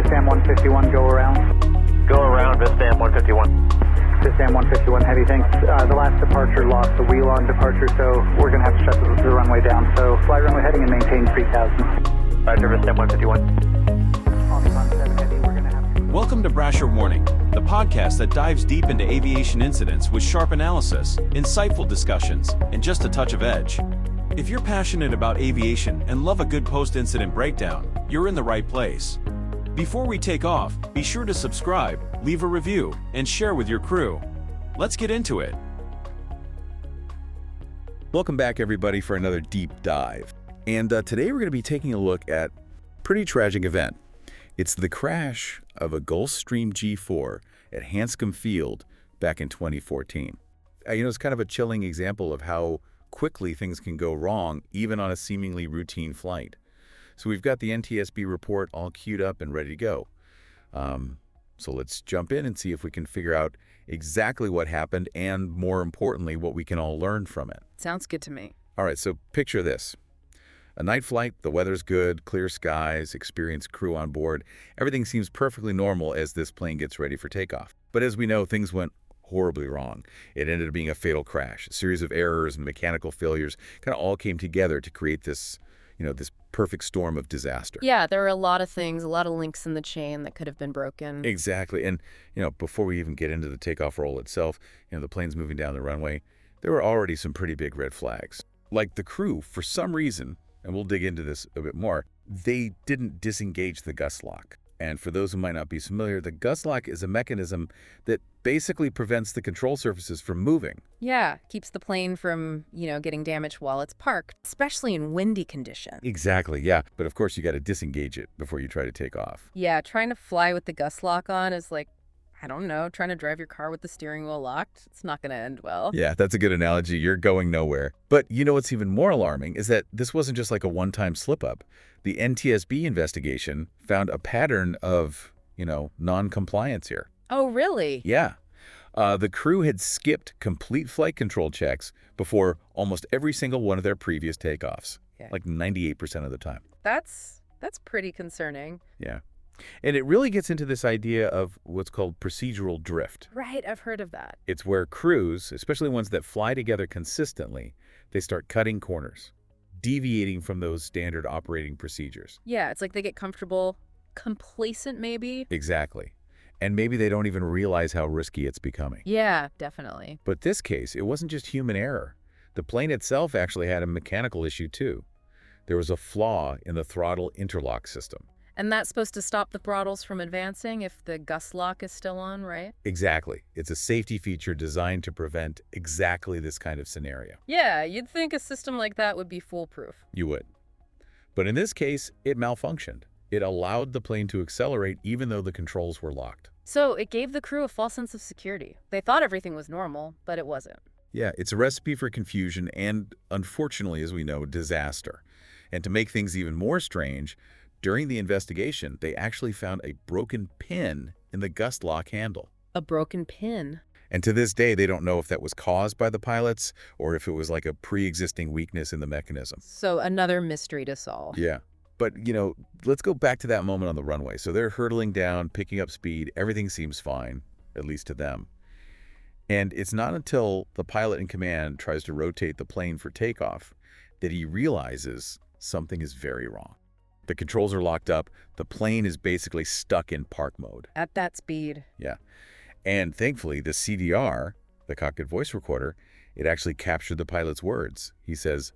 Vistam 151, go around. Go around, Vistam 151. Vistam 151, heavy, thanks. The last departure lost the wheel on departure, so we're going to have to shut the runway down. So fly runway heading and maintain 3000. Roger, Vistam 151. On 7 heavy, we're going to have to... Welcome to Brasher Warning, the podcast that dives deep into aviation incidents with sharp analysis, insightful discussions, and just a touch of edge. If you're passionate about aviation and love a good post-incident breakdown, you're in the right place. Before we take off, be sure to subscribe, leave a review, and share with your crew. Let's get into it. Welcome back, everybody, for another deep dive. And today we're going to be taking a look at a pretty tragic event. It's the crash of a Gulfstream G-IV at Hanscom Field back in 2014. It's kind of a chilling example of how quickly things can go wrong, even on a seemingly routine flight. So we've got the NTSB report all queued up and ready to go. So let's jump in and see if we can figure out exactly what happened and, more importantly, what we can all learn from it. Sounds good to me. All right, so picture this. A night flight, the weather's good, clear skies, experienced crew on board. Everything seems perfectly normal as this plane gets ready for takeoff. But as we know, things went horribly wrong. It ended up being a fatal crash. A series of errors and mechanical failures kind of all came together to create this, this perfect storm of disaster. Yeah, there were a lot of things, a lot of links in the chain that could have been broken. Exactly. And, before we even get into the takeoff roll itself, the plane's moving down the runway, there were already some pretty big red flags. Like the crew, for some reason, and we'll dig into this a bit more, they didn't disengage the gust lock. And for those who might not be familiar, the gust lock is a mechanism that basically prevents the control surfaces from moving. Yeah, keeps the plane from, getting damaged while it's parked, especially in windy conditions. Exactly, yeah. But of course, you got to disengage it before you try to take off. Yeah, trying to fly with the gust lock on is like, I don't know, trying to drive your car with the steering wheel locked. It's not going to end well. Yeah, that's a good analogy. You're going nowhere. But what's even more alarming is that this wasn't just like a one-time slip-up. The NTSB investigation found a pattern of, non-compliance here. Oh, really? Yeah. The crew had skipped complete flight control checks before almost every single one of their previous takeoffs, like 98% of the time. That's pretty concerning. Yeah. And it really gets into this idea of what's called procedural drift. Right, I've heard of that. It's where crews, especially ones that fly together consistently, they start cutting corners, deviating from those standard operating procedures. Yeah, it's like they get comfortable, complacent maybe. Exactly. And maybe they don't even realize how risky it's becoming. Yeah, definitely. But this case, it wasn't just human error. The plane itself actually had a mechanical issue too. There was a flaw in the throttle interlock system. And that's supposed to stop the throttles from advancing if the gust lock is still on, right? Exactly. It's a safety feature designed to prevent exactly this kind of scenario. Yeah, you'd think a system like that would be foolproof. You would. But in this case, it malfunctioned. It allowed the plane to accelerate even though the controls were locked. So it gave the crew a false sense of security. They thought everything was normal, but it wasn't. Yeah, it's a recipe for confusion and, unfortunately, as we know, disaster. And to make things even more strange, during the investigation, they actually found a broken pin in the gust lock handle. A broken pin? And to this day, they don't know if that was caused by the pilots or if it was like a pre-existing weakness in the mechanism. So another mystery to solve. Yeah. But, let's go back to that moment on the runway. So they're hurtling down, picking up speed. Everything seems fine, at least to them. And it's not until the pilot in command tries to rotate the plane for takeoff that he realizes something is very wrong. The controls are locked up. The plane is basically stuck in park mode. At that speed. Yeah. And thankfully, the CDR, the cockpit voice recorder, it actually captured the pilot's words. He says,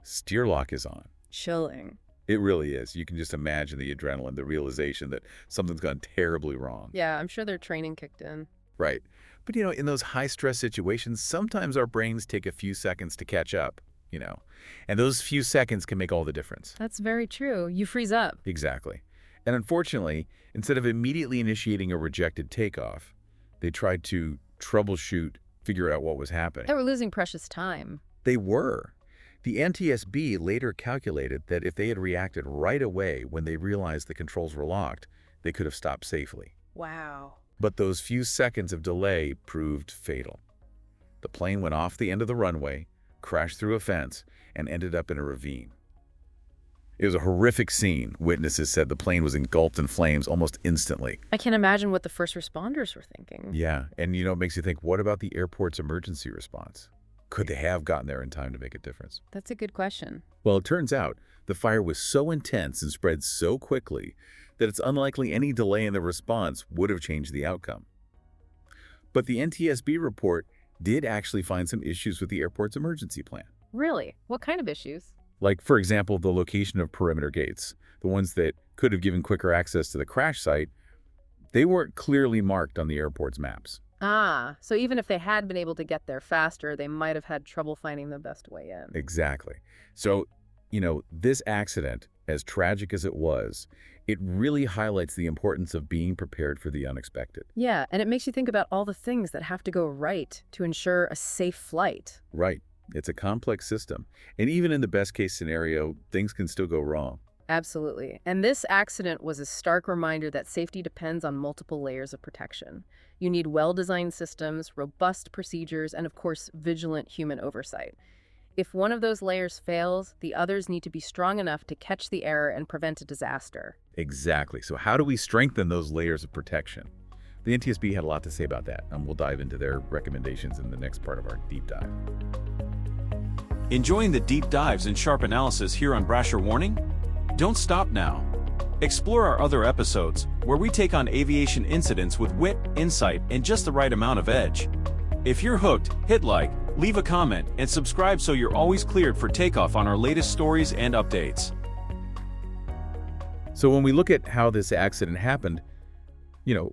"Steer lock is on." Chilling. It really is. You can just imagine the adrenaline, the realization that something's gone terribly wrong. Yeah, I'm sure their training kicked in. Right. But, in those high-stress situations, sometimes our brains take a few seconds to catch up, and those few seconds can make all the difference. That's very true. You freeze up. Exactly. And unfortunately, instead of immediately initiating a rejected takeoff, they tried to troubleshoot, figure out what was happening. They were losing precious time. They were. The NTSB later calculated that if they had reacted right away when they realized the controls were locked, they could have stopped safely. Wow. But those few seconds of delay proved fatal. The plane went off the end of the runway, crashed through a fence, and ended up in a ravine. It was a horrific scene. Witnesses said the plane was engulfed in flames almost instantly. I can't imagine what the first responders were thinking. Yeah, and it makes you think, what about the airport's emergency response? Could they have gotten there in time to make a difference? That's a good question. Well, it turns out the fire was so intense and spread so quickly that it's unlikely any delay in the response would have changed the outcome. But the NTSB report did actually find some issues with the airport's emergency plan. Really? What kind of issues? Like, for example, the location of perimeter gates, the ones that could have given quicker access to the crash site, they weren't clearly marked on the airport's maps. Ah, so even if they had been able to get there faster, they might have had trouble finding the best way in. Exactly. So, this accident, as tragic as it was, it really highlights the importance of being prepared for the unexpected. Yeah, and it makes you think about all the things that have to go right to ensure a safe flight. Right. It's a complex system. And even in the best case scenario, things can still go wrong. Absolutely. And this accident was a stark reminder that safety depends on multiple layers of protection. You need well-designed systems, robust procedures, and of course, vigilant human oversight. If one of those layers fails, the others need to be strong enough to catch the error and prevent a disaster. Exactly. So how do we strengthen those layers of protection? The NTSB had a lot to say about that, and we'll dive into their recommendations in the next part of our deep dive. Enjoying the deep dives and sharp analysis here on Brasher Warning? Don't stop now. Explore our other episodes, where we take on aviation incidents with wit, insight, and just the right amount of edge. If you're hooked, hit like, leave a comment, and subscribe so you're always cleared for takeoff on our latest stories and updates. So when we look at how this accident happened,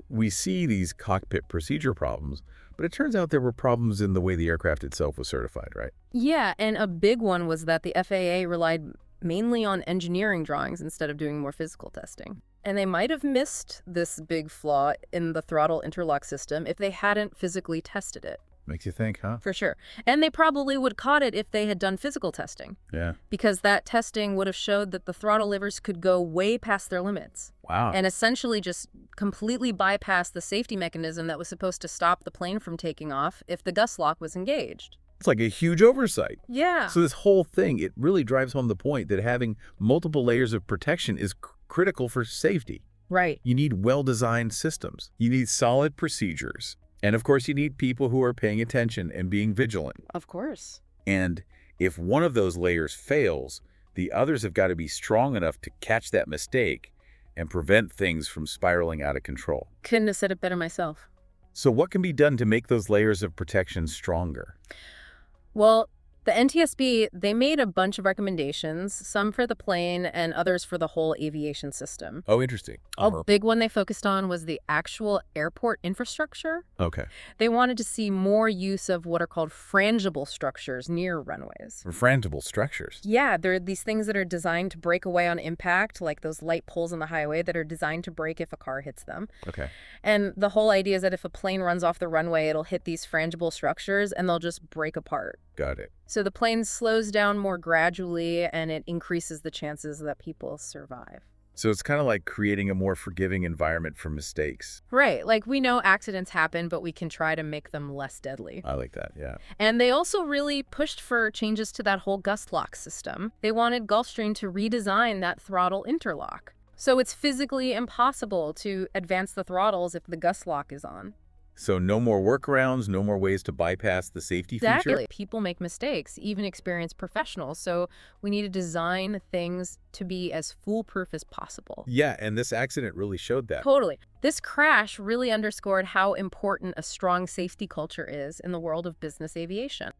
we see these cockpit procedure problems, but it turns out there were problems in the way the aircraft itself was certified, right? Yeah, and a big one was that the FAA relied mainly on engineering drawings instead of doing more physical testing. And they might have missed this big flaw in the throttle interlock system if they hadn't physically tested it. Makes you think, huh? For sure. And they probably would caught it if they had done physical testing. Yeah. Because that testing would have showed that the throttle levers could go way past their limits. Wow. And essentially just completely bypass the safety mechanism that was supposed to stop the plane from taking off if the gust lock was engaged. It's like a huge oversight. Yeah. So this whole thing, it really drives home the point that having multiple layers of protection is critical for safety. Right. You need well-designed systems. You need solid procedures. And of course, you need people who are paying attention and being vigilant. Of course. And if one of those layers fails, the others have got to be strong enough to catch that mistake and prevent things from spiraling out of control. Couldn't have said it better myself. So what can be done to make those layers of protection stronger? Well, the NTSB, they made a bunch of recommendations, some for the plane and others for the whole aviation system. Oh, interesting. A big one they focused on was the actual airport infrastructure. Okay. They wanted to see more use of what are called frangible structures near runways. Frangible structures. Yeah, they're these things that are designed to break away on impact, like those light poles on the highway that are designed to break if a car hits them. Okay. And the whole idea is that if a plane runs off the runway, it'll hit these frangible structures and they'll just break apart. Got it. So the plane slows down more gradually and it increases the chances that people survive. So it's kind of like creating a more forgiving environment for mistakes. Right. Like we know accidents happen, but we can try to make them less deadly. I like that, yeah. And they also really pushed for changes to that whole gust lock system. They wanted Gulfstream to redesign that throttle interlock. So it's physically impossible to advance the throttles if the gust lock is on. So no more workarounds, no more ways to bypass the safety Exactly. feature? People make mistakes, even experienced professionals. So we need to design things to be as foolproof as possible. Yeah, and this accident really showed that. Totally. This crash really underscored how important a strong safety culture is in the world of business aviation.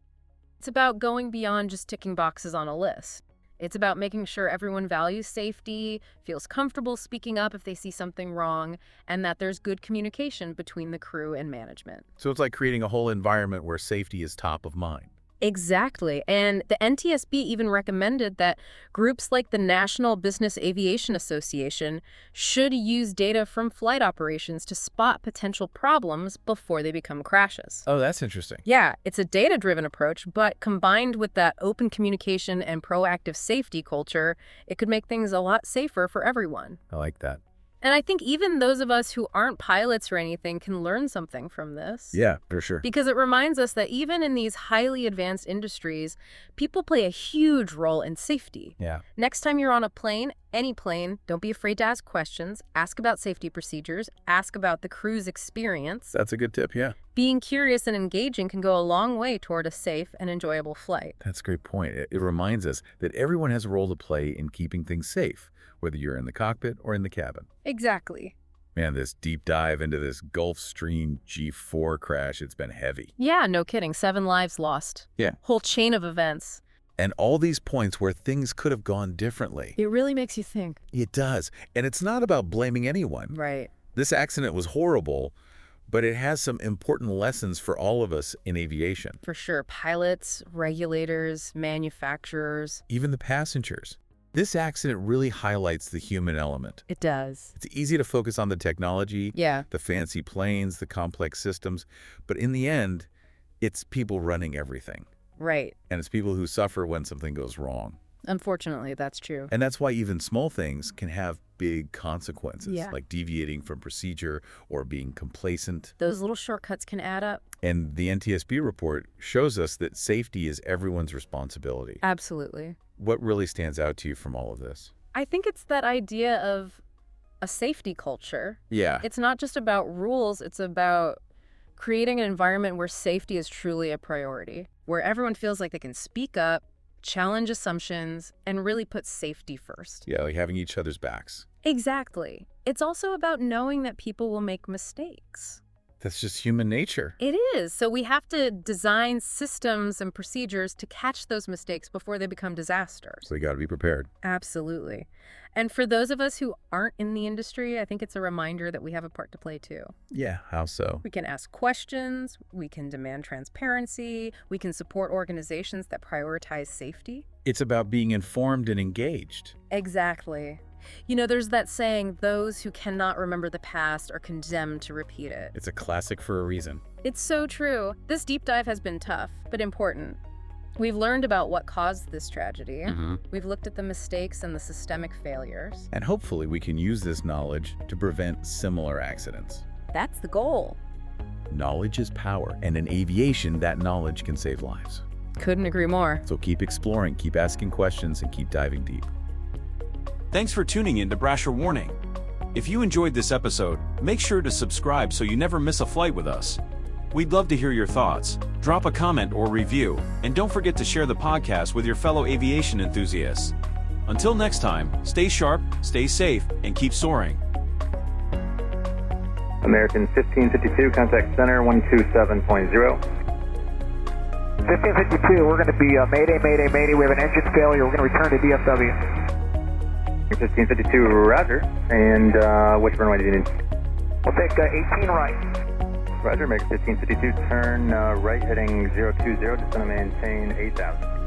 It's about going beyond just ticking boxes on a list. It's about making sure everyone values safety, feels comfortable speaking up if they see something wrong, and that there's good communication between the crew and management. So it's like creating a whole environment where safety is top of mind. Exactly. And the NTSB even recommended that groups like the National Business Aviation Association should use data from flight operations to spot potential problems before they become crashes. Oh, that's interesting. Yeah, it's a data-driven approach, but combined with that open communication and proactive safety culture, it could make things a lot safer for everyone. I like that. And I think even those of us who aren't pilots or anything can learn something from this. Yeah, for sure. Because it reminds us that even in these highly advanced industries, people play a huge role in safety. Yeah. Next time you're on a plane, any plane, don't be afraid to ask questions. Ask about safety procedures. Ask about the crew's experience. That's a good tip, yeah. Being curious and engaging can go a long way toward a safe and enjoyable flight. That's a great point. It reminds us that everyone has a role to play in keeping things safe, whether you're in the cockpit or in the cabin. Exactly. Man, this deep dive into this Gulfstream G-IV crash, it's been heavy. Yeah, no kidding. 7 lives lost. Yeah. Whole chain of events. And all these points where things could have gone differently. It really makes you think. It does. And it's not about blaming anyone. Right. This accident was horrible, but it has some important lessons for all of us in aviation. For sure. Pilots, regulators, manufacturers. Even the passengers. This accident really highlights the human element. It does. It's easy to focus on the technology, Yeah. the fancy planes, the complex systems, but in the end, it's people running everything. Right. And it's people who suffer when something goes wrong. Unfortunately, that's true. And that's why even small things can have big consequences, Yeah. like deviating from procedure or being complacent. Those little shortcuts can add up. And the NTSB report shows us that safety is everyone's responsibility. Absolutely. What really stands out to you from all of this? I think it's that idea of a safety culture. Yeah. It's not just about rules, it's about creating an environment where safety is truly a priority, where everyone feels like they can speak up, challenge assumptions, and really put safety first. Yeah, like having each other's backs. Exactly. It's also about knowing that people will make mistakes. That's just human nature. It is. So we have to design systems and procedures to catch those mistakes before they become disasters. So you got to be prepared. Absolutely. And for those of us who aren't in the industry, I think it's a reminder that we have a part to play too. Yeah, how so? We can ask questions, we can demand transparency, we can support organizations that prioritize safety. It's about being informed and engaged. Exactly. You know, there's that saying, those who cannot remember the past are condemned to repeat it. It's a classic for a reason. It's so true. This deep dive has been tough, but important. We've learned about what caused this tragedy. We've looked at the mistakes and the systemic failures. And hopefully we can use this knowledge to prevent similar accidents. That's the goal. Knowledge is power, and in aviation, that knowledge can save lives. Couldn't agree more. So keep exploring, keep asking questions, and keep diving deep. Thanks for tuning in to Brasher Warning. If you enjoyed this episode, make sure to subscribe so you never miss a flight with us. We'd love to hear your thoughts. Drop a comment or review, and don't forget to share the podcast with your fellow aviation enthusiasts. Until next time, stay sharp, stay safe, and keep soaring. American 1552, contact center 127.0. 1552, we're going to be Mayday, Mayday, Mayday. We have an engine failure. We're going to return to DFW. 1552, roger. And which runway do you need? We'll take 18 right. Roger, make 1552, turn right heading 020, just going to maintain 8,000.